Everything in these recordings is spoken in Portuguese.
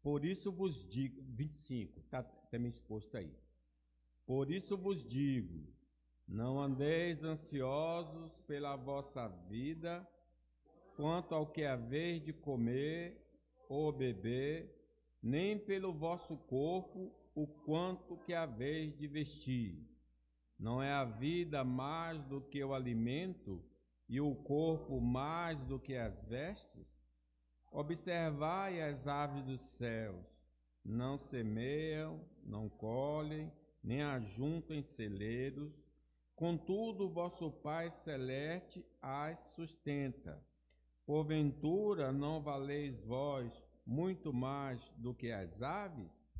Por isso vos digo, 25, está também exposto aí. Por isso vos digo, não andeis ansiosos pela vossa vida, quanto ao que haveis de comer ou beber, nem pelo vosso corpo, o quanto que haveis de vestir. Não é a vida mais do que o alimento, e o corpo mais do que as vestes? Observai as aves dos céus, não semeiam, não colhem, nem ajuntam em celeiros, contudo vosso Pai Celeste as sustenta. Porventura não valeis vós muito mais do que as aves?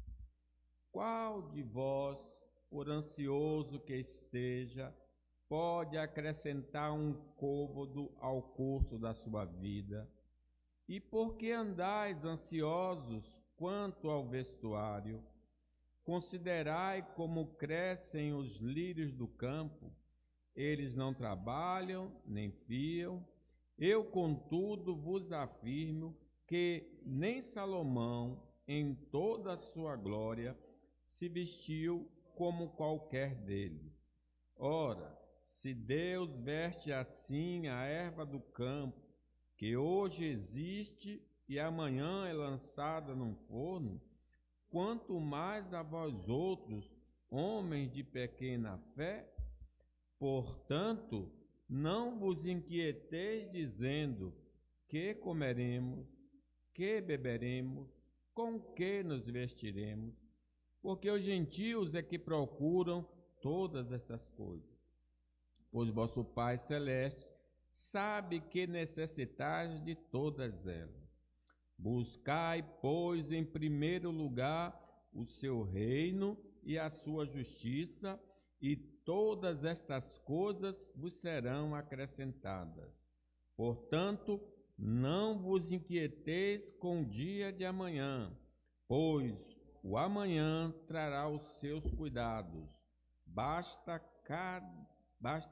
Qual de vós, por ansioso que esteja, pode acrescentar um côvado ao curso da sua vida? E por que andais ansiosos quanto ao vestuário? Considerai como crescem os lírios do campo, eles não trabalham, nem fiam. Eu, contudo, vos afirmo que nem Salomão, em toda a sua glória, se vestiu como qualquer deles. Ora, se Deus veste assim a erva do campo, que hoje existe e amanhã é lançada num forno, quanto mais a vós outros, homens de pequena fé? Portanto, não vos inquieteis dizendo: que comeremos, que beberemos, com que nos vestiremos? Porque os gentios é que procuram todas estas coisas. Pois vosso Pai Celeste sabe que necessitais de todas elas. Buscai, pois, em primeiro lugar o seu reino e a sua justiça, e todas estas coisas vos serão acrescentadas. Portanto, não vos inquieteis com o dia de amanhã, pois o amanhã trará os seus cuidados. Basta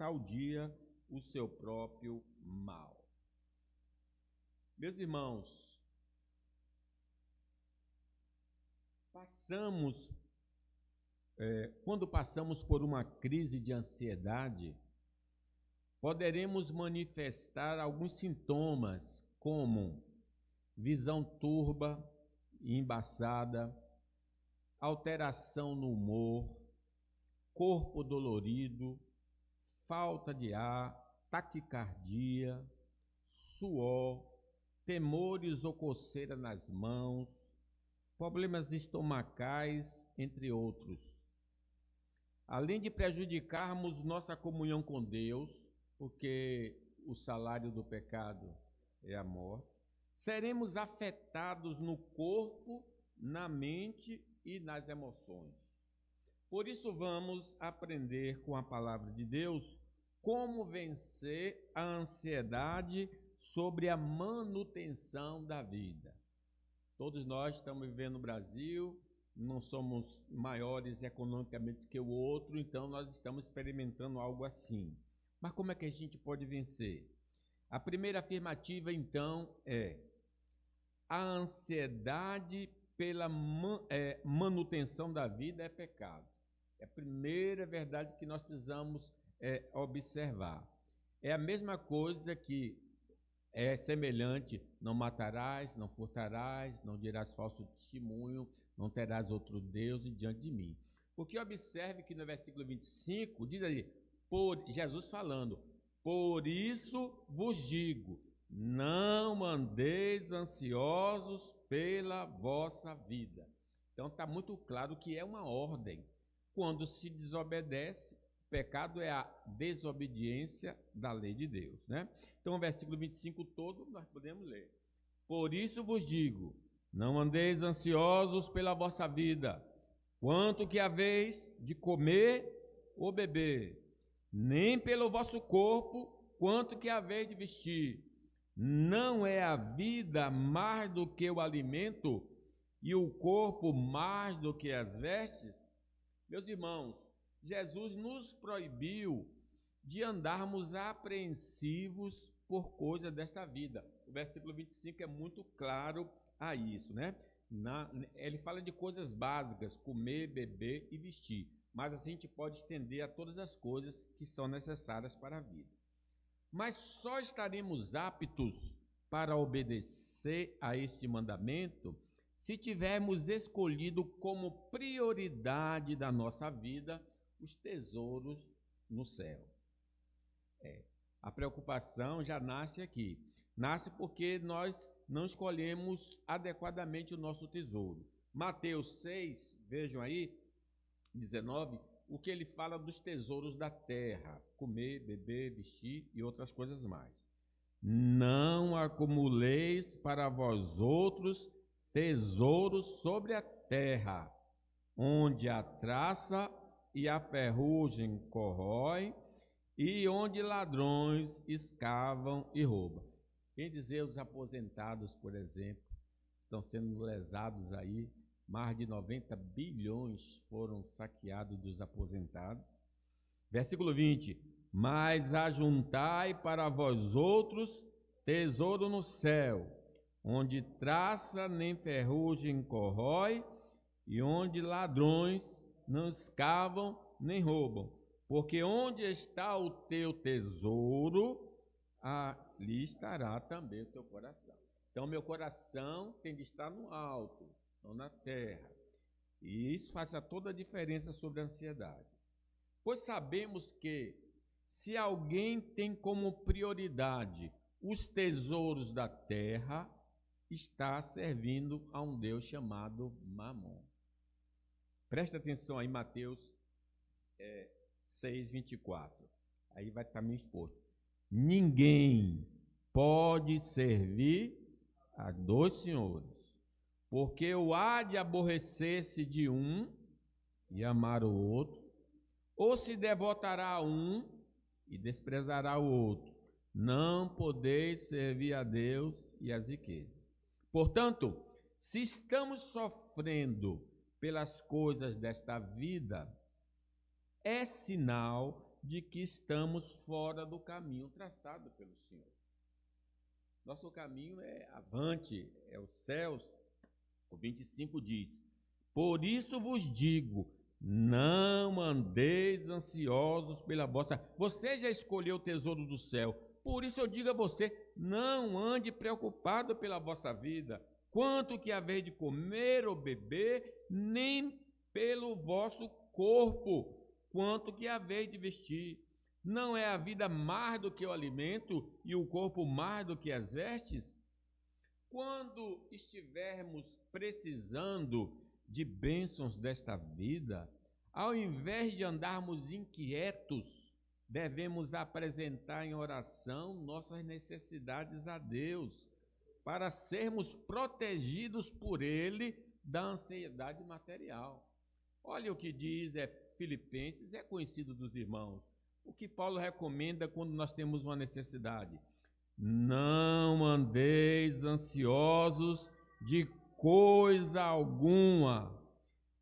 ao dia o seu próprio mal. Meus irmãos, quando passamos por uma crise de ansiedade, poderemos manifestar alguns sintomas, como visão turva e embaçada, alteração no humor, corpo dolorido, falta de ar, taquicardia, suor, temores ou coceira nas mãos, problemas estomacais, entre outros. Além de prejudicarmos nossa comunhão com Deus, porque o salário do pecado é a morte, seremos afetados no corpo, na mente e nas emoções. Por isso vamos aprender com a palavra de Deus como vencer a ansiedade sobre a manutenção da vida. Todos nós estamos vivendo no Brasil, não somos maiores economicamente que o outro, então nós estamos experimentando algo assim. Mas como é que a gente pode vencer? A primeira afirmativa, então, é: a ansiedade pela manutenção da vida é pecado. É a primeira verdade que nós precisamos observar. É a mesma coisa que é semelhante: não matarás, não furtarás, não dirás falso testemunho, não terás outro Deus diante de mim. Porque observe que no versículo 25, diz ali, Jesus falando: por isso vos digo, não andeis ansiosos pela vossa vida. Então está muito claro que é uma ordem. Quando se desobedece, o pecado é a desobediência da lei de Deus, né? Então o versículo 25 todo nós podemos ler. Por isso vos digo, não andeis ansiosos pela vossa vida, quanto que haveis de comer ou beber, nem pelo vosso corpo, quanto que haveis de vestir. Não é a vida mais do que o alimento, e o corpo mais do que as vestes? Meus irmãos, Jesus nos proibiu de andarmos apreensivos por coisa desta vida. o versículo 25 é muito claro a isso, né? Ele fala de coisas básicas, comer, beber e vestir, mas assim a gente pode estender a todas as coisas que são necessárias para a vida. Mas só estaremos aptos para obedecer a este mandamento se tivermos escolhido como prioridade da nossa vida os tesouros no céu. A preocupação já nasce aqui. Nasce porque nós não escolhemos adequadamente o nosso tesouro. Mateus 6, vejam aí, 19, o que ele fala dos tesouros da terra, comer, beber, vestir e outras coisas mais. Não acumuleis para vós outros tesouros sobre a terra, onde a traça e a ferrugem corroem, e onde ladrões escavam e roubam. Quem dizer os aposentados, por exemplo, estão sendo lesados aí, mais de 90 bilhões foram saqueados dos aposentados. Versículo 20, mas ajuntai para vós outros tesouro no céu, onde traça nem ferrugem corrói, e onde ladrões não escavam nem roubam. Porque onde está o teu tesouro, ali estará também o teu coração. Então, meu coração tem de estar no alto, não na terra. E isso faz toda a diferença sobre a ansiedade. Pois sabemos que, se alguém tem como prioridade os tesouros da terra, está servindo a um Deus chamado Mamon. Presta atenção aí, Mateus 6, 24. Aí vai estar meio exposto. Ninguém pode servir a dois senhores, porque o há de aborrecer-se de um e amar o outro, ou se devotará a um e desprezará o outro. Não podeis servir a Deus e às riquezas. Portanto, se estamos sofrendo pelas coisas desta vida, é sinal de que estamos fora do caminho traçado pelo Senhor. Nosso caminho é avante, é os céus. O 25 diz: por isso vos digo, não andeis ansiosos pela vossa... Você já escolheu o tesouro do céu. Por isso eu digo a você, não ande preocupado pela vossa vida, quanto que haver de comer ou beber, nem pelo vosso corpo, quanto que haver de vestir. Não é a vida mais do que o alimento e o corpo mais do que as vestes? Quando estivermos precisando de bênçãos desta vida, ao invés de andarmos inquietos, devemos apresentar em oração nossas necessidades a Deus, para sermos protegidos por Ele da ansiedade material. Olha o que diz Filipenses, é conhecido dos irmãos. O que Paulo recomenda quando nós temos uma necessidade? Não andeis ansiosos de coisa alguma,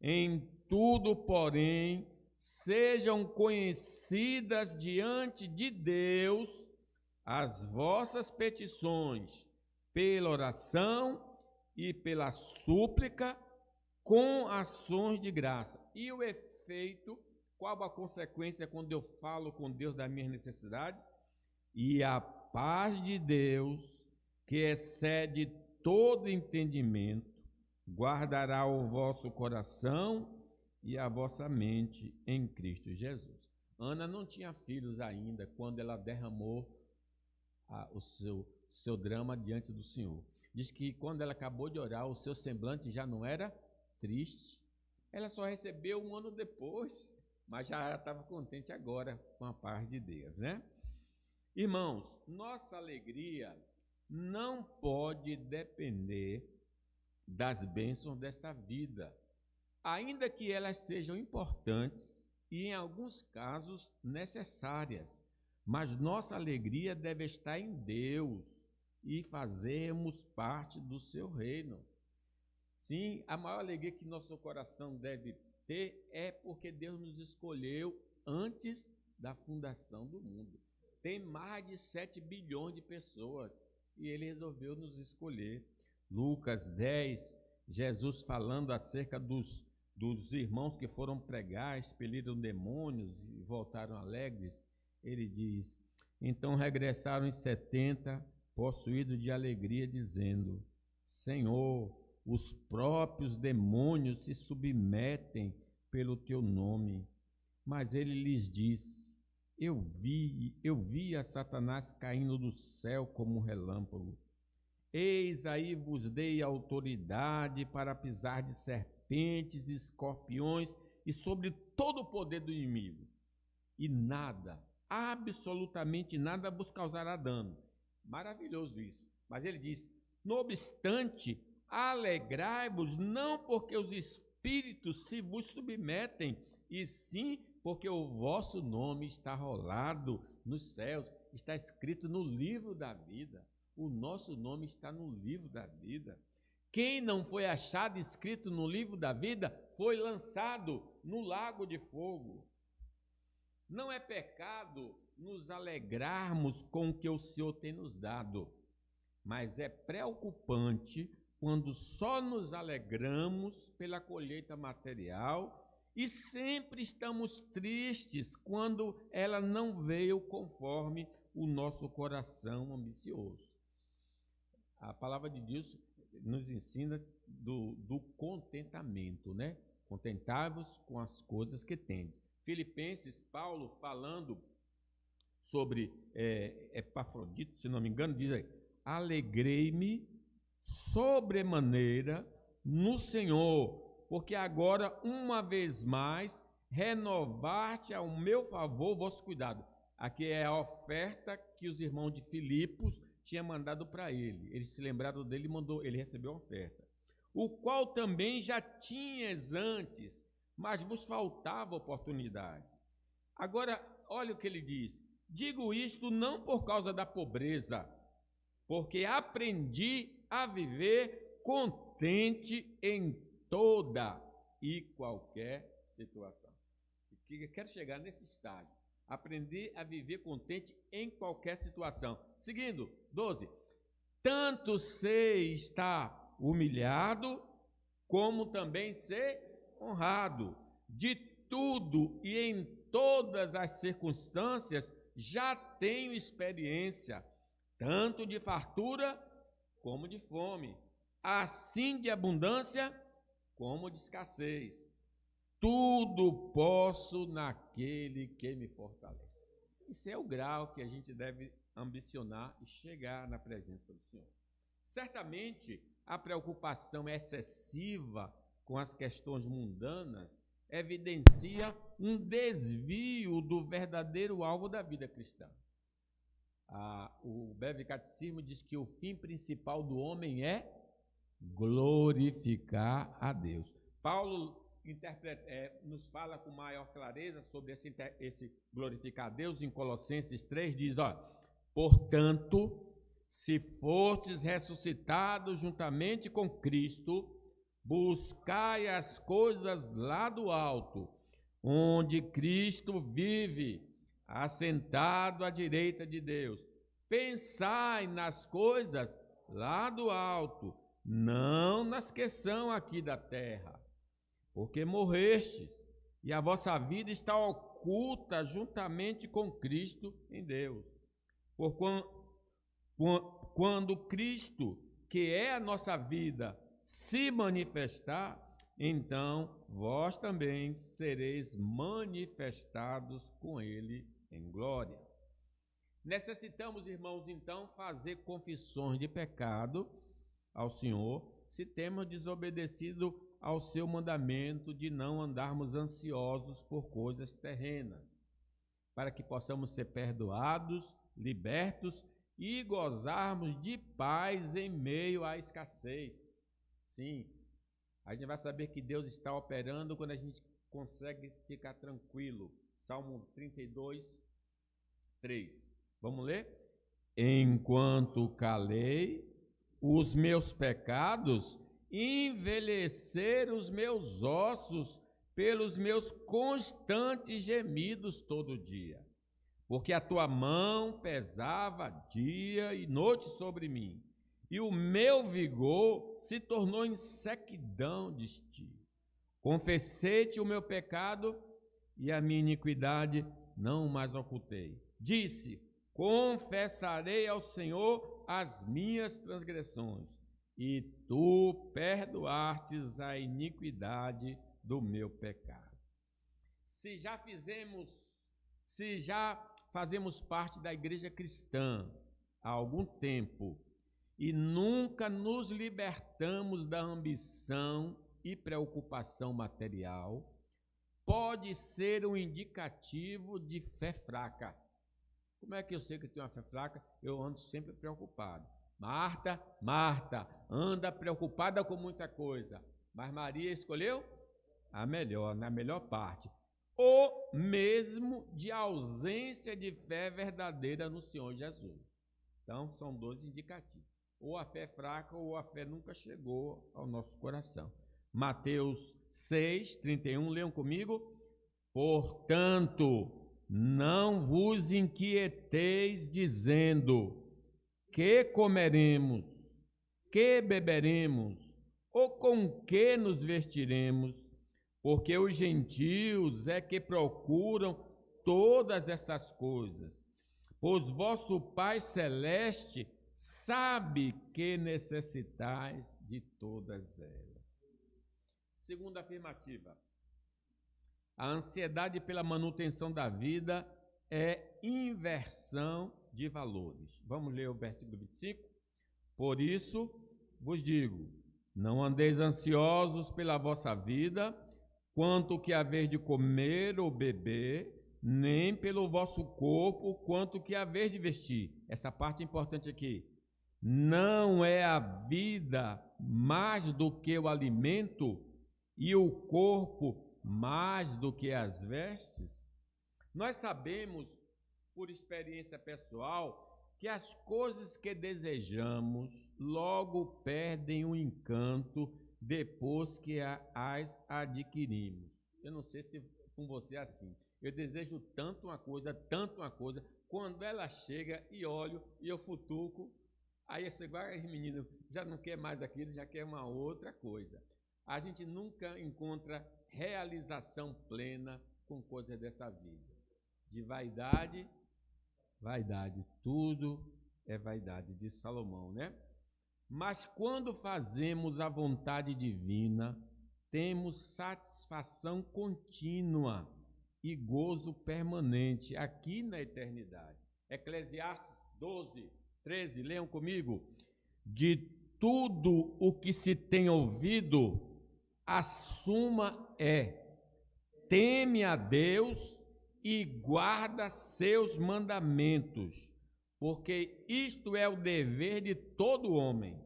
em tudo, porém, sejam conhecidas diante de Deus as vossas petições, pela oração e pela súplica, com ações de graça. E o efeito, qual a consequência quando eu falo com Deus das minhas necessidades? E a paz de Deus, que excede todo entendimento, guardará o vosso coração e a vossa mente em Cristo Jesus. Ana não tinha filhos ainda quando ela derramou o seu drama diante do Senhor. Diz que quando ela acabou de orar, o seu semblante já não era triste. Ela só recebeu um ano depois, mas já estava contente agora com a paz de Deus, né? Irmãos, nossa alegria não pode depender das bênçãos desta vida, ainda que elas sejam importantes e, em alguns casos, necessárias. Mas nossa alegria deve estar em Deus e fazermos parte do seu reino. Sim, a maior alegria que nosso coração deve ter é porque Deus nos escolheu antes da fundação do mundo. Tem mais de 7 bilhões de pessoas e ele resolveu nos escolher. Lucas 10, Jesus falando acerca dos irmãos que foram pregar, expeliram demônios e voltaram alegres, ele diz: então regressaram os 70, possuídos de alegria, dizendo: Senhor, os próprios demônios se submetem pelo teu nome. Mas ele lhes disse: eu vi a Satanás caindo do céu como um relâmpago. Eis aí vos dei autoridade para pisar de serpentes e escorpiões e sobre todo o poder do inimigo. E nada, absolutamente nada vos causará dano. Maravilhoso isso. Mas ele diz: no obstante, alegrai-vos não porque os espíritos se vos submetem, e sim porque o vosso nome está rolado nos céus, está escrito no livro da vida. O nosso nome está no livro da vida. Quem não foi achado escrito no livro da vida foi lançado no lago de fogo. Não é pecado nos alegrarmos com o que o Senhor tem nos dado, mas é preocupante quando só nos alegramos pela colheita material e sempre estamos tristes quando ela não veio conforme o nosso coração ambicioso. A palavra de Deus nos ensina do contentamento, né? Contentai-vos com as coisas que tendes. Filipenses, Paulo, falando sobre Epafrodito, se não me engano, diz aí: alegrei-me sobremaneira no Senhor, porque agora, uma vez mais, renovaste ao meu favor o vosso cuidado. Aqui é a oferta que os irmãos de Filipos tinham mandado para ele. Eles se lembraram dele e ele recebeu a oferta. O qual também já tinhas antes, mas vos faltava oportunidade. Agora, olha o que ele diz: digo isto não por causa da pobreza, porque aprendi a viver contente em toda e qualquer situação. Eu quero chegar nesse estágio. Aprender a viver contente em qualquer situação. Seguindo, 12. Tanto sei estar humilhado, como também ser honrado. De tudo e em todas as circunstâncias já tenho experiência, tanto de fartura como de fome, assim de abundância como de escassez. Tudo posso naquele que me fortalece. Esse é o grau que a gente deve ambicionar e chegar na presença do Senhor. Certamente, a preocupação excessiva com as questões mundanas evidencia um desvio do verdadeiro alvo da vida cristã. O breve catecismo diz que o fim principal do homem é glorificar a Deus. Paulo nos fala com maior clareza sobre esse glorificar a Deus em Colossenses 3, diz: portanto, se fostes ressuscitados juntamente com Cristo, buscai as coisas lá do alto, onde Cristo vive, assentado à direita de Deus. Pensai nas coisas lá do alto, não nas que são aqui da terra, porque morrestes, e a vossa vida está oculta juntamente com Cristo em Deus. Quando Cristo, que é a nossa vida, se manifestar, então vós também sereis manifestados com Ele em glória. Necessitamos, irmãos, então, fazer confissões de pecado ao Senhor, se temos desobedecido ao seu mandamento de não andarmos ansiosos por coisas terrenas, para que possamos ser perdoados, libertos e gozarmos de paz em meio à escassez. Sim, a gente vai saber que Deus está operando quando a gente consegue ficar tranquilo. Salmo 32, 3. Vamos ler? Enquanto calei, os meus pecados envelheceram os meus ossos pelos meus constantes gemidos todo dia. porque a tua mão pesava dia e noite sobre mim, e o meu vigor se tornou em sequidão de estio. Confessei-te o meu pecado e a minha iniquidade não mais ocultei. Disse: confessarei ao Senhor as minhas transgressões, e tu perdoastes a iniquidade do meu pecado. Se já fazemos parte da igreja cristã há algum tempo e nunca nos libertamos da ambição e preocupação material, pode ser um indicativo de fé fraca. Como é que eu sei que eu tenho uma fé fraca? Eu ando sempre preocupado. Marta anda preocupada com muita coisa, mas Maria escolheu a melhor, na melhor parte. Ou mesmo de ausência de fé verdadeira no Senhor Jesus. Então, são dois indicativos. Ou a fé é fraca ou a fé nunca chegou ao nosso coração. Mateus 6, 31, leiam comigo. Portanto, não vos inquieteis dizendo: que comeremos, que beberemos, ou com que nos vestiremos? Porque os gentios é que procuram todas essas coisas. Pois vosso Pai Celeste sabe que necessitais de todas elas. Segunda afirmativa. A ansiedade pela manutenção da vida é inversão de valores. Vamos ler o versículo 25? Por isso vos digo, não andeis ansiosos pela vossa vida, quanto o que haver de comer ou beber, nem pelo vosso corpo, quanto o que haver de vestir. Essa parte é importante aqui. Não é a vida mais do que o alimento e o corpo mais do que as vestes? Nós sabemos, por experiência pessoal, que as coisas que desejamos logo perdem o encanto depois que as adquirimos. Eu não sei se com você é assim. Eu desejo tanto uma coisa, quando ela chega e olho e eu futuco, aí você vai, menino, já não quer mais aquilo, já quer uma outra coisa. A gente nunca encontra realização plena com coisas dessa vida. De vaidade, tudo é vaidade, diz Salomão, né? Mas quando fazemos a vontade divina, temos satisfação contínua e gozo permanente aqui na eternidade. Eclesiastes 12, 13, leiam comigo. De tudo o que se tem ouvido, a suma é: teme a Deus e guarda seus mandamentos, porque isto é o dever de todo homem,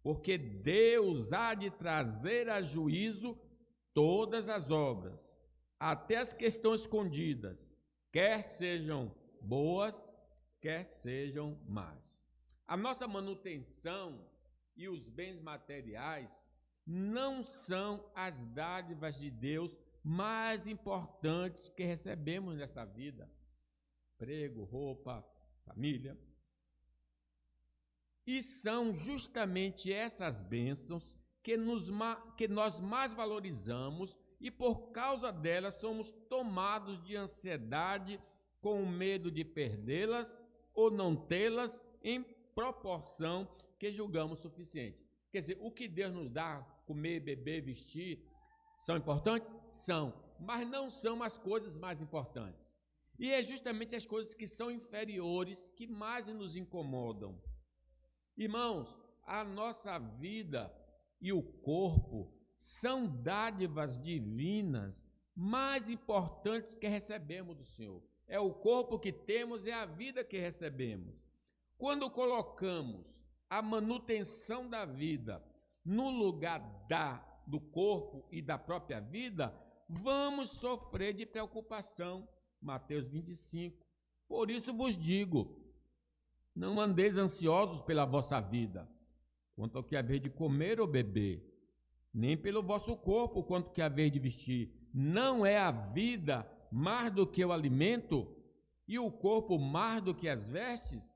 porque Deus há de trazer a juízo todas as obras, até as que estão escondidas, quer sejam boas, quer sejam más. A nossa manutenção e os bens materiais não são as dádivas de Deus mais importantes que recebemos nesta vida. Emprego, roupa, família. E são justamente essas bênçãos que nós mais valorizamos e por causa delas somos tomados de ansiedade com o medo de perdê-las ou não tê-las em proporção que julgamos suficiente. Quer dizer, o que Deus nos dá, comer, beber, vestir, são importantes? São, mas não são as coisas mais importantes. E é justamente as coisas que são inferiores que mais nos incomodam. Irmãos, a nossa vida e o corpo são dádivas divinas mais importantes que recebemos do Senhor. É o corpo que temos, é a vida que recebemos. Quando colocamos a manutenção da vida no lugar do corpo e da própria vida, vamos sofrer de preocupação. Mateus 25. Por isso vos digo, não andeis ansiosos pela vossa vida, quanto ao que haver de comer ou beber, nem pelo vosso corpo, quanto ao que haver de vestir. Não é a vida mais do que o alimento e o corpo mais do que as vestes?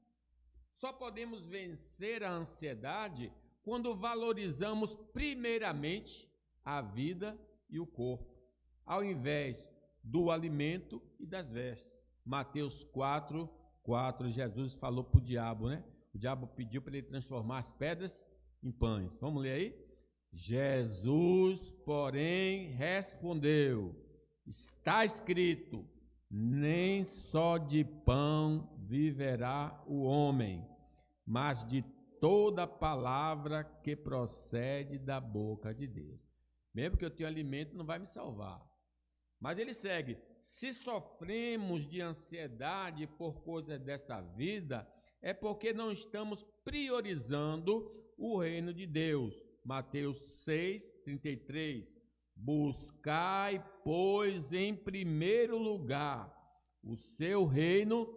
Só podemos vencer a ansiedade quando valorizamos primeiramente a vida e o corpo, ao invés do alimento e das vestes. Mateus 4:4, Jesus falou para o diabo, né? O diabo pediu para ele transformar as pedras em pães. Vamos ler aí? Jesus, porém, respondeu: está escrito, nem só de pão viverá o homem, mas de toda palavra que procede da boca de Deus. Mesmo que eu tenha alimento, não vai me salvar. Mas ele segue: se sofremos de ansiedade por coisas dessa vida, é porque não estamos priorizando o reino de Deus. Mateus 6:33. Buscai, pois, em primeiro lugar o seu reino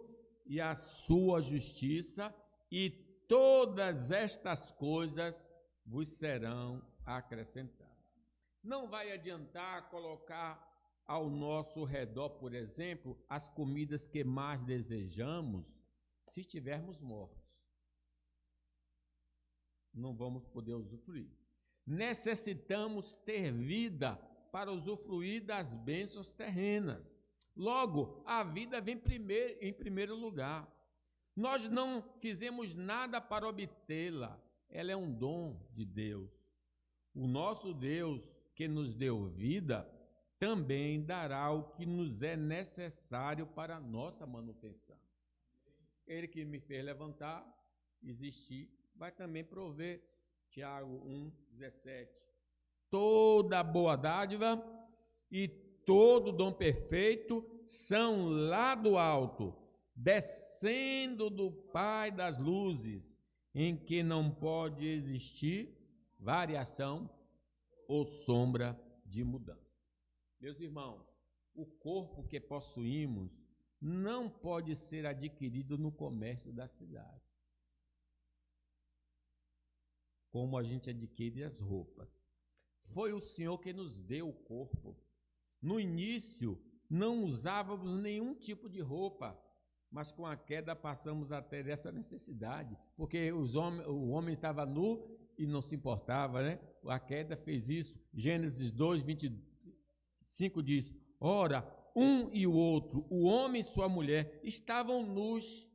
e a sua justiça, e todas estas coisas vos serão acrescentadas. Não vai adiantar colocar ao nosso redor, por exemplo, as comidas que mais desejamos, se estivermos mortos. Não vamos poder usufruir. Necessitamos ter vida para usufruir das bênçãos terrenas. Logo, a vida vem em primeiro lugar. Nós não fizemos nada para obtê-la. Ela é um dom de Deus. O nosso Deus, que nos deu vida, também dará o que nos é necessário para a nossa manutenção. Ele que me fez levantar, existir, vai também prover. Tiago 1:17. Toda boa dádiva e todo dom perfeito são lá do alto, descendo do Pai das luzes, em que não pode existir variação ou sombra de mudança. Meus irmãos, o corpo que possuímos não pode ser adquirido no comércio da cidade, como a gente adquire as roupas. Foi o Senhor que nos deu o corpo. No início, não usávamos nenhum tipo de roupa, mas com a queda passamos a ter essa necessidade, porque o homem estava nu e não se importava, né? A queda fez isso. Gênesis 2:25 diz: ora, um e o outro, o homem e sua mulher, estavam nus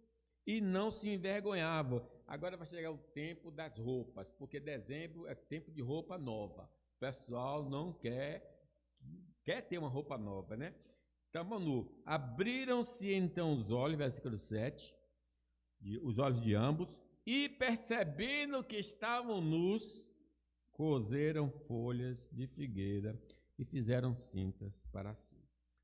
e não se envergonhavam. Agora vai chegar o tempo das roupas, porque dezembro é tempo de roupa nova. O pessoal não quer ter uma roupa nova, né? Estavam nus. Abriram-se então os olhos, versículo 7, os olhos de ambos, e percebendo que estavam nus, coseram folhas de figueira e fizeram cintas para si.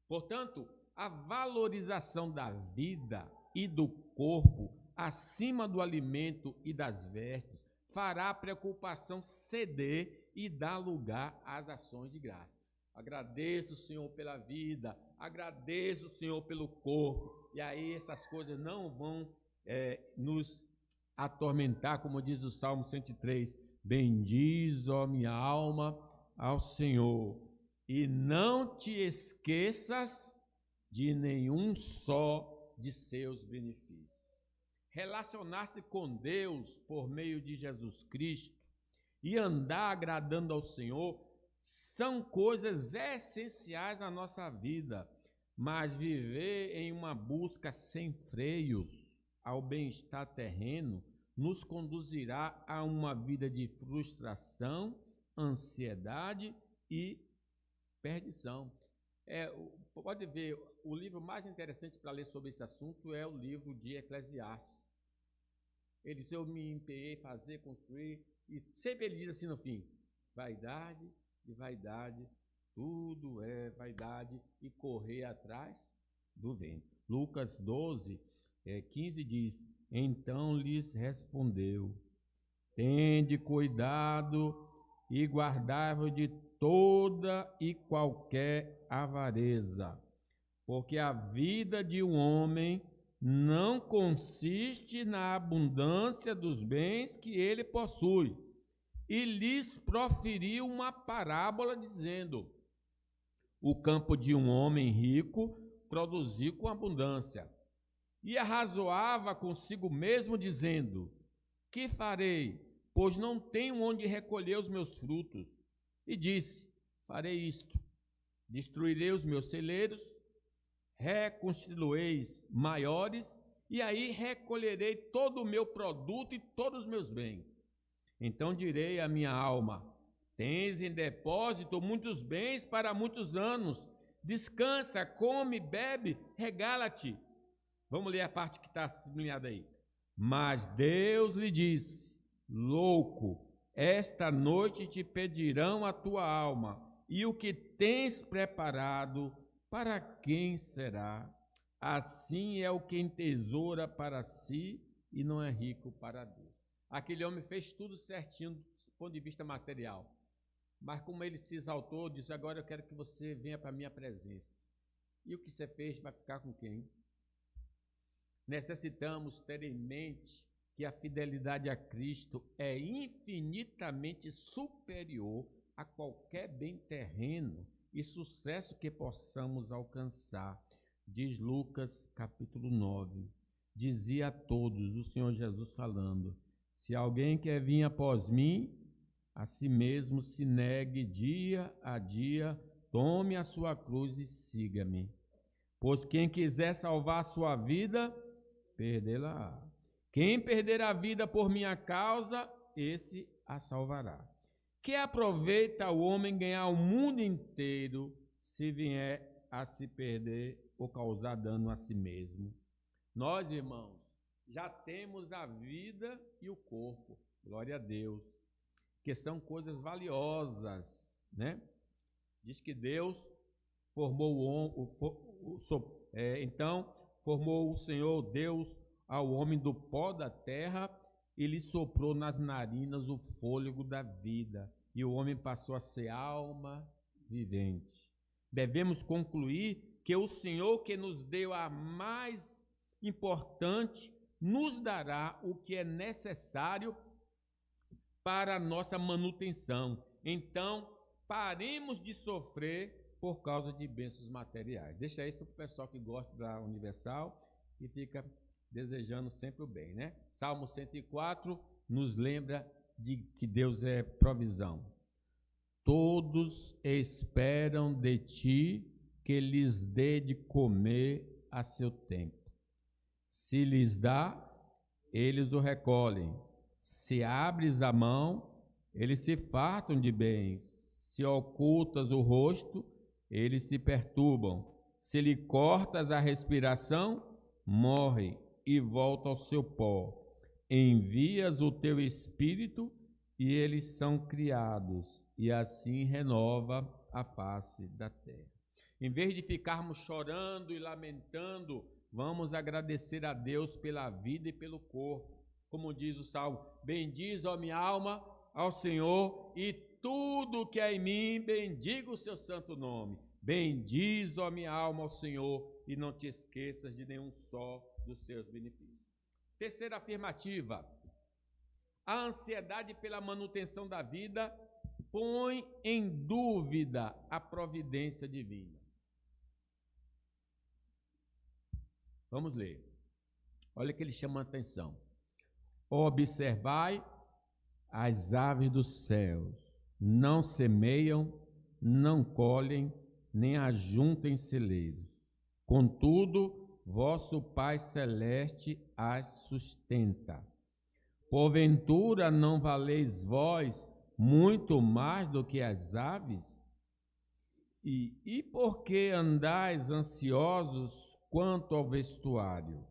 Portanto, a valorização da vida e do corpo acima do alimento e das vestes fará a preocupação ceder e dar lugar às ações de graça. Agradeço o Senhor pela vida, agradeço o Senhor pelo corpo, e aí essas coisas não vão nos atormentar, como diz o Salmo 103, bendiz, ó minha alma, ao Senhor, e não te esqueças de nenhum só de seus benefícios. Relacionar-se com Deus por meio de Jesus Cristo e andar agradando ao Senhor são coisas essenciais à nossa vida, mas viver em uma busca sem freios ao bem-estar terreno nos conduzirá a uma vida de frustração, ansiedade e perdição. Pode ver, o livro mais interessante para ler sobre esse assunto é o livro de Eclesiastes. Ele diz: eu me empenhei em fazer, construir, e sempre ele diz assim no fim: vaidade e vaidade, tudo é vaidade e correr atrás do vento. Lucas 12:15 diz: então lhes respondeu: tende cuidado e guardai-vos de toda e qualquer avareza, porque a vida de um homem não consiste na abundância dos bens que ele possui. E lhes proferiu uma parábola dizendo: o campo de um homem rico produziu com abundância. e arrazoava consigo mesmo, dizendo: que farei, pois não tenho onde recolher os meus frutos? E disse: farei isto: destruirei os meus celeiros, reconstruíreis maiores, e aí recolherei todo o meu produto e todos os meus bens. Então direi à minha alma: tens em depósito muitos bens para muitos anos. Descansa, come, bebe, regala-te. Vamos ler a parte que está sublinhada aí. Mas Deus lhe disse: louco, esta noite te pedirão a tua alma, e o que tens preparado, para quem será? Assim é o que entesoura para si e não é rico para Deus. Aquele homem fez tudo certinho do ponto de vista material. Mas como ele se exaltou, disse: agora eu quero que você venha para a minha presença. E o que você fez vai ficar com quem? Necessitamos ter em mente que a fidelidade a Cristo é infinitamente superior a qualquer bem terreno e sucesso que possamos alcançar. Diz Lucas capítulo 9. Dizia a todos, o Senhor Jesus falando: se alguém quer vir após mim, a si mesmo se negue dia a dia, tome a sua cruz e siga-me. Pois quem quiser salvar a sua vida, perdê-la. Quem perder a vida por minha causa, esse a salvará. Que aproveita o homem ganhar o mundo inteiro, se vier a se perder ou causar dano a si mesmo? Nós, irmãos, já temos a vida e o corpo, glória a Deus, que são coisas valiosas, né? Diz que Deus formou então formou o Senhor Deus ao homem do pó da terra e lhe soprou nas narinas o fôlego da vida, e o homem passou a ser alma vivente. Devemos concluir que o Senhor, que nos deu a mais importante, nos dará o que é necessário para a nossa manutenção. Então, paremos de sofrer por causa de bênçãos materiais. Deixa isso para o pessoal que gosta da Universal e fica desejando sempre o bem, né? Salmo 104 nos lembra de que Deus é provisão. Todos esperam de ti que lhes dê de comer a seu tempo. Se lhes dá, eles o recolhem. Se abres a mão, eles se fartam de bens. Se ocultas o rosto, eles se perturbam. Se lhe cortas a respiração, morrem e voltam ao seu pó. Envias o teu espírito e eles são criados, e assim renova a face da terra. Em vez de ficarmos chorando e lamentando, vamos agradecer a Deus pela vida e pelo corpo. Como diz o Salmo: bendiz, ó minha alma, ao Senhor, e tudo que é em mim, bendiga o seu santo nome. Bendiz, ó minha alma, ao Senhor, e não te esqueças de nenhum só dos seus benefícios. Terceira afirmativa: a ansiedade pela manutenção da vida põe em dúvida a providência divina. Vamos ler. Olha que ele chama a atenção. Observai as aves dos céus, não semeiam, não colhem, nem ajuntem celeiros. Contudo, vosso Pai Celeste as sustenta. Porventura não valeis vós muito mais do que as aves? E por que andais ansiosos quanto ao vestuário?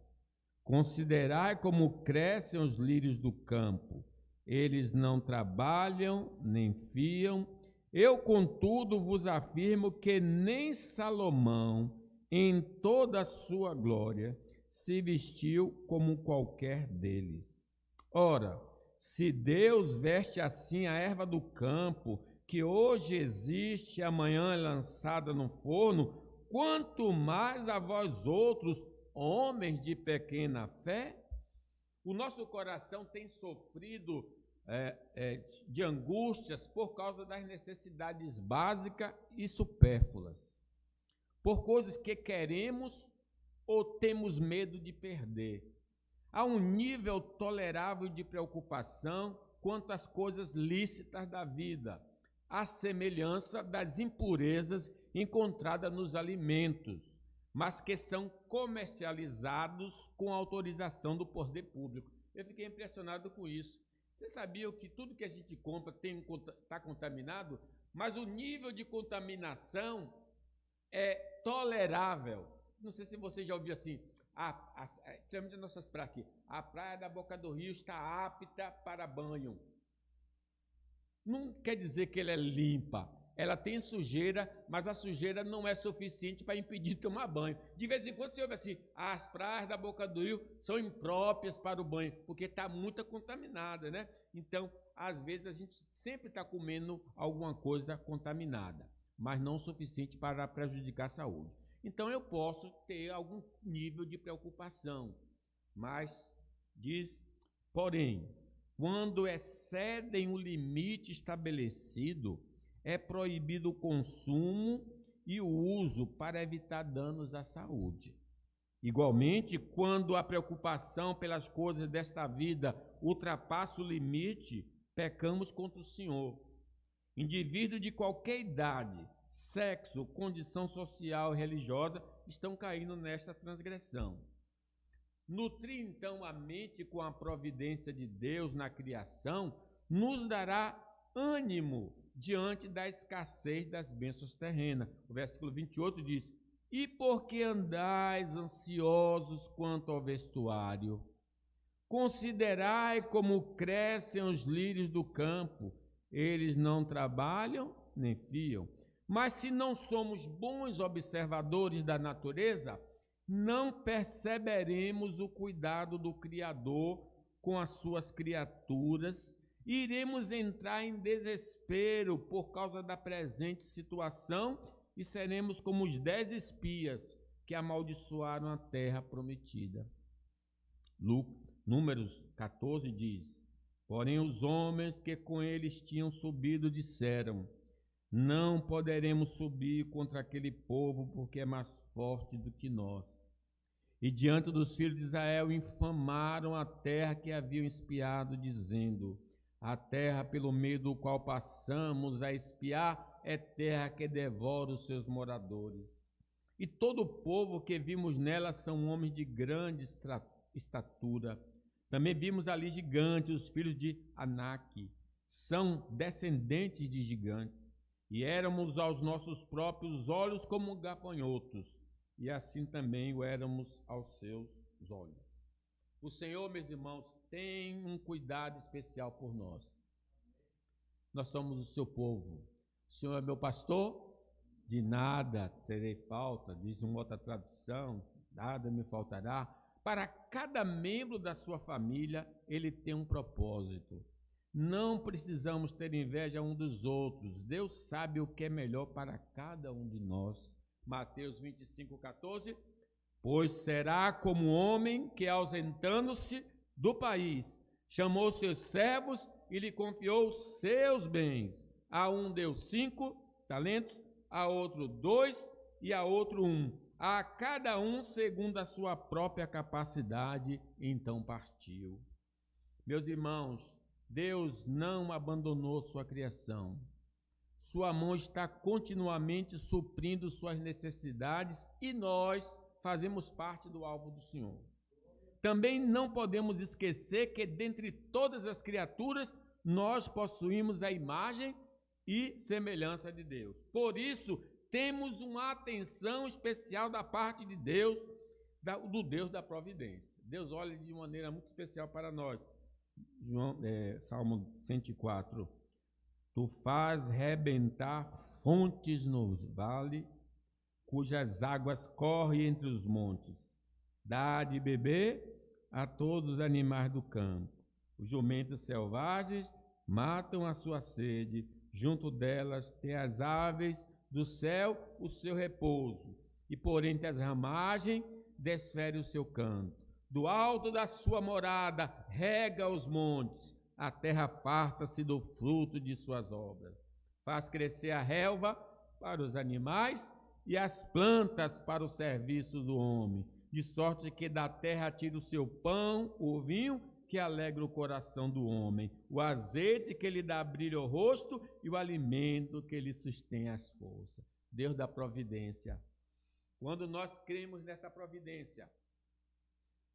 Considerai como crescem os lírios do campo. Eles não trabalham, nem fiam. Eu, contudo, vos afirmo que nem Salomão, em toda a sua glória, se vestiu como qualquer deles. Ora, se Deus veste assim a erva do campo, que hoje existe e amanhã é lançada no forno, quanto mais a vós outros, homens de pequena fé? O nosso coração tem sofrido de angústias por causa das necessidades básicas e supérfluas, por coisas que queremos ou temos medo de perder? Há um nível tolerável de preocupação quanto às coisas lícitas da vida, à semelhança das impurezas encontradas nos alimentos, mas que são comercializados com autorização do poder público. Eu fiquei impressionado com isso. Você sabia que tudo que a gente compra está contaminado, mas o nível de contaminação é tolerável. Não sei se você já ouviu assim, principalmente nossas praias aqui, a praia da Boca do Rio está apta para banho. Não quer dizer que ela é limpa, ela tem sujeira, mas a sujeira não é suficiente para impedir de tomar banho. De vez em quando você ouve assim, as praias da Boca do Rio são impróprias para o banho, porque está muito contaminada, né? Então, às vezes a gente sempre está comendo alguma coisa contaminada, mas não o suficiente para prejudicar a saúde. Então, eu posso ter algum nível de preocupação, mas diz, porém, quando excedem o limite estabelecido, é proibido o consumo e o uso para evitar danos à saúde. Igualmente, quando a preocupação pelas coisas desta vida ultrapassa o limite, pecamos contra o Senhor. Indivíduos de qualquer idade, sexo, condição social e religiosa estão caindo nesta transgressão. Nutrir, então, a mente com a providência de Deus na criação nos dará ânimo diante da escassez das bênçãos terrenas. O versículo 28 diz, e porque andais ansiosos quanto ao vestuário? Considerai como crescem os lírios do campo, eles não trabalham nem fiam. Mas se não somos bons observadores da natureza, não perceberemos o cuidado do Criador com as suas criaturas, e iremos entrar em desespero por causa da presente situação e seremos como os 10 espias que amaldiçoaram a terra prometida. Números 14 diz, porém os homens que com eles tinham subido disseram, não poderemos subir contra aquele povo porque é mais forte do que nós. E diante dos filhos de Israel infamaram a terra que haviam espiado, dizendo, a terra pelo meio do qual passamos a espiar é terra que devora os seus moradores. E todo o povo que vimos nela são homens de grande estatura. Também vimos ali gigantes, os filhos de Anak, são descendentes de gigantes. E éramos aos nossos próprios olhos como gafanhotos, e assim também o éramos aos seus olhos. O Senhor, meus irmãos, tem um cuidado especial por nós. Nós somos o seu povo. O Senhor é meu pastor? De nada terei falta, diz uma outra tradução, nada me faltará. Para cada membro da sua família, ele tem um propósito. Não precisamos ter inveja um dos outros. Deus sabe o que é melhor para cada um de nós. Mateus 25:14. Pois será como um homem que, ausentando-se do país, chamou seus servos e lhe confiou seus bens. A um deu 5 talentos, a outro 2 e a outro 1. A cada um segundo a sua própria capacidade, então partiu. Meus irmãos, Deus não abandonou sua criação. Sua mão está continuamente suprindo suas necessidades e nós fazemos parte do alvo do Senhor. Também não podemos esquecer que dentre todas as criaturas nós possuímos a imagem e semelhança de Deus. Por isso, temos uma atenção especial da parte de Deus, do Deus da providência. Deus olha de maneira muito especial para nós. Salmo 104. Tu faz rebentar fontes no vale, cujas águas correm entre os montes. Dá de beber a todos os animais do campo. Os jumentos selvagens matam a sua sede, junto delas tem as aves do céu o seu repouso, e por entre as ramagens desfere o seu canto. Do alto da sua morada rega os montes, a terra farta-se do fruto de suas obras. Faz crescer a relva para os animais e as plantas para o serviço do homem. de sorte que da terra tira o seu pão, o vinho, que alegra o coração do homem, o azeite que lhe dá brilho ao rosto e o alimento que lhe sustém as forças. Deus da providência. Quando nós cremos nessa providência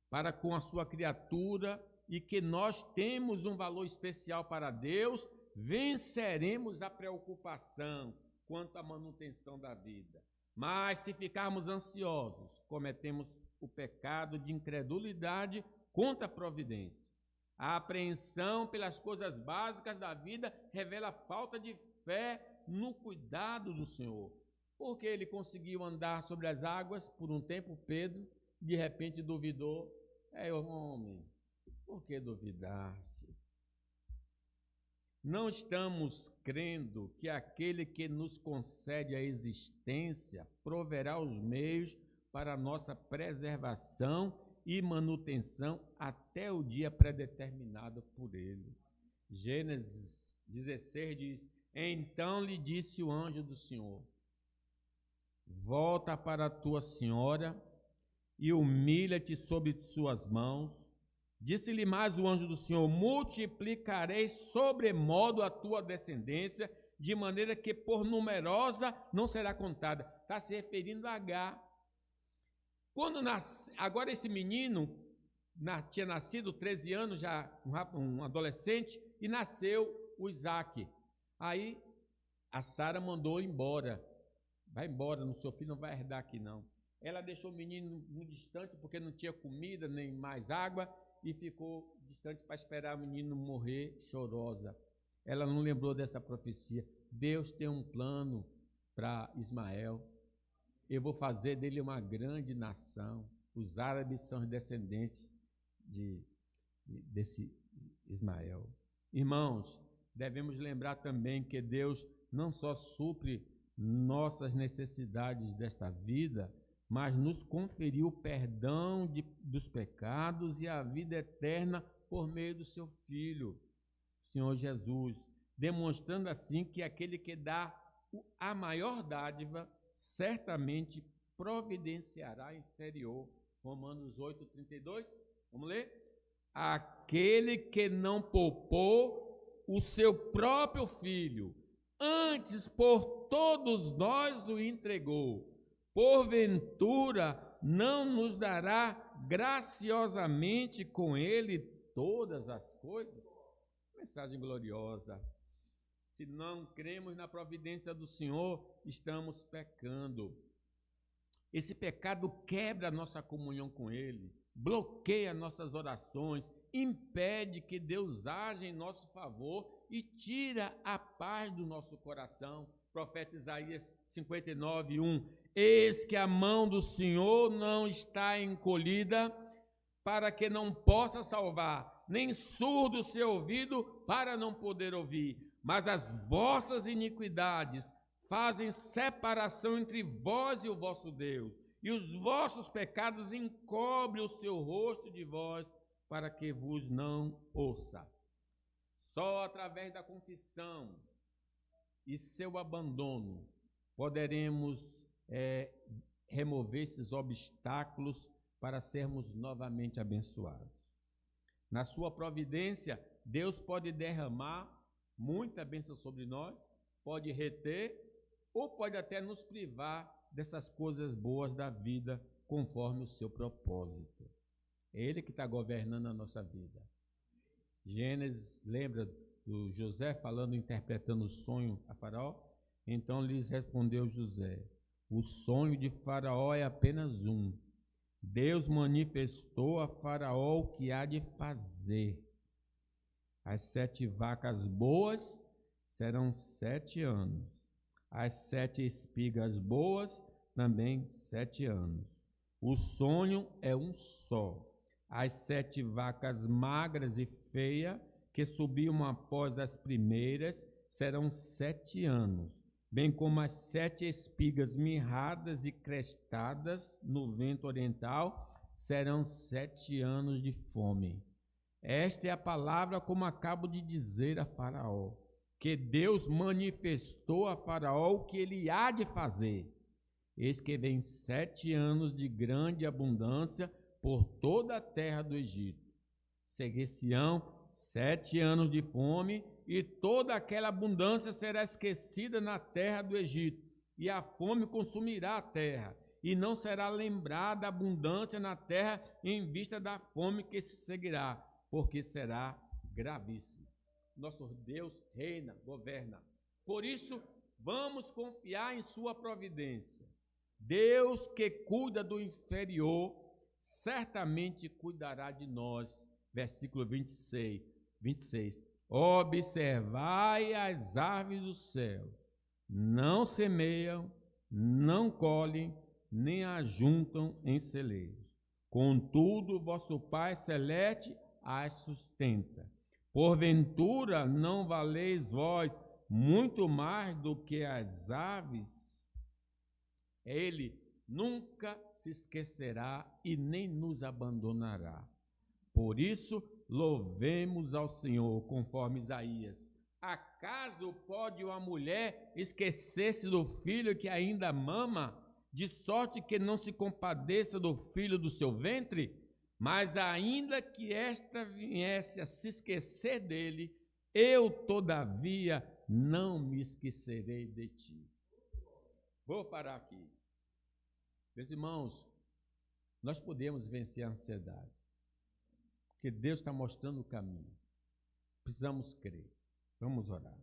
para com a sua criatura e que nós temos um valor especial para Deus, venceremos a preocupação quanto à manutenção da vida. Mas se ficarmos ansiosos, cometemos o pecado de incredulidade contra a providência. A apreensão pelas coisas básicas da vida revela falta de fé no cuidado do Senhor. Porque ele conseguiu andar sobre as águas por um tempo, Pedro, de repente duvidou. Homem, por que duvidaste? Não estamos crendo que aquele que nos concede a existência proverá os meios para a nossa preservação e manutenção até o dia predeterminado por ele. Gênesis 16 diz: então lhe disse o anjo do Senhor: volta para a tua senhora e humilha-te sob suas mãos. Disse-lhe mais o anjo do Senhor: multiplicarei sobremodo a tua descendência, de maneira que por numerosa não será contada. Está se referindo a Agar. Agora esse menino tinha nascido 13 anos, já um adolescente, e nasceu o Isaac. Aí a Sara mandou embora. Vai embora, no seu filho não vai herdar aqui não. Ela deixou o menino no distante porque não tinha comida nem mais água e ficou distante para esperar o menino morrer chorosa. Ela não lembrou dessa profecia. Deus tem um plano para Ismael. Eu vou fazer dele uma grande nação. Os árabes são os descendentes desse Ismael. Irmãos, devemos lembrar também que Deus não só supre nossas necessidades desta vida, mas nos conferiu o perdão dos pecados e a vida eterna por meio do seu Filho, Senhor Jesus, demonstrando assim que aquele que dá a maior dádiva certamente providenciará a inferior. Romanos 8:32, vamos ler? Aquele que não poupou o seu próprio Filho, antes por todos nós o entregou, porventura não nos dará graciosamente com ele todas as coisas? Mensagem gloriosa. Se não cremos na providência do Senhor, estamos pecando. Esse pecado quebra a nossa comunhão com ele, bloqueia nossas orações, impede que Deus haja em nosso favor e tira a paz do nosso coração. Profeta Isaías 59:1. Eis que a mão do Senhor não está encolhida para que não possa salvar, nem surdo o seu ouvido para não poder ouvir. Mas as vossas iniquidades fazem separação entre vós e o vosso Deus, e os vossos pecados encobrem o seu rosto de vós, para que vos não ouça. Só através da confissão e seu abandono poderemos remover esses obstáculos para sermos novamente abençoados. Na sua providência, Deus pode derramar muita bênção sobre nós, pode reter ou pode até nos privar dessas coisas boas da vida conforme o seu propósito. É Ele que está governando a nossa vida. Gênesis, lembra do José falando, interpretando o sonho a Faraó? Então lhes respondeu José: o sonho de Faraó é apenas um. Deus manifestou a Faraó o que há de fazer. As 7 vacas boas serão 7 anos. As 7 espigas boas também 7 anos. O sonho é um só. As 7 vacas magras e feias que subiam após as primeiras serão 7 anos, bem como as 7 espigas mirradas e crestadas no vento oriental serão 7 anos de fome. Esta é a palavra como acabo de dizer a Faraó, que Deus manifestou a Faraó o que ele há de fazer. eis que vem 7 anos de grande abundância por toda a terra do Egito. Seguir-se-ão 7 anos de fome, e toda aquela abundância será esquecida na terra do Egito, e a fome consumirá a terra, e não será lembrada a abundância na terra em vista da fome que se seguirá, porque será gravíssimo. Nosso Deus reina, governa. Por isso, vamos confiar em sua providência. Deus que cuida do inferior, certamente cuidará de nós. Versículo 26. Observai as aves do céu, não semeiam, não colhem, nem ajuntam em celeiros. Contudo, vosso Pai Celeste as sustenta. Porventura não valeis vós muito mais do que as aves? Ele nunca se esquecerá e nem nos abandonará. Por isso, louvemos ao Senhor, conforme Isaías. Acaso pode uma mulher esquecer-se do filho que ainda mama, de sorte que não se compadeça do filho do seu ventre? Mas ainda que esta viesse a se esquecer dele, eu, todavia, não me esquecerei de ti. Vou parar aqui. Meus irmãos, nós podemos vencer a ansiedade, porque Deus está mostrando o caminho. Precisamos crer. Vamos orar.